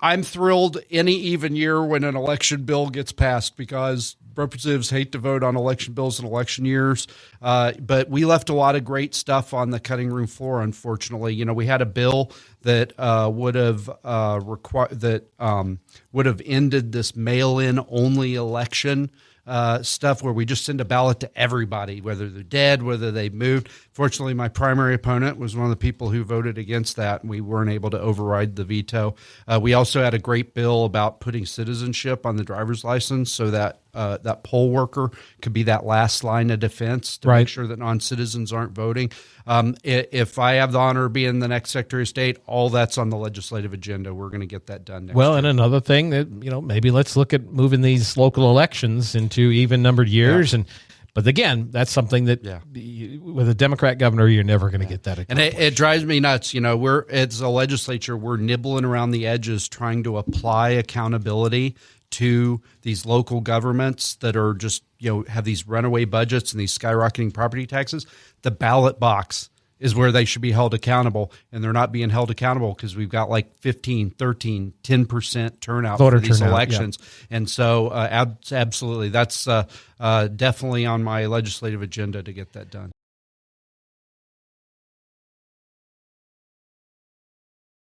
I'm thrilled any even year when an election bill gets passed because representatives hate to vote on election bills in election years. But we left a lot of great stuff on the cutting room floor. Unfortunately, we had a bill that would have ended this mail-in only election stuff where we just send a ballot to everybody, whether they're dead, whether they moved. Fortunately, my primary opponent was one of the people who voted against that, and we weren't able to override the veto. We also had a great bill about putting citizenship on the driver's license so that that poll worker could be that last line of defense to make sure that non-citizens aren't voting. If I have the honor of being the next Secretary of State, all that's on the legislative agenda. We're going to get that done next year. And another thing that, maybe let's look at moving these local elections into even numbered years. But again, that's something that with a Democrat governor, you're never going to get that accomplished. And it drives me nuts. We're, as a legislature, we're nibbling around the edges trying to apply accountability to these local governments that are just, have these runaway budgets and these skyrocketing property taxes. The ballot box is where they should be held accountable, and they're not being held accountable because we've got like 15, 13, 10% turnout for these elections. Yeah. And so absolutely, that's definitely on my legislative agenda to get that done.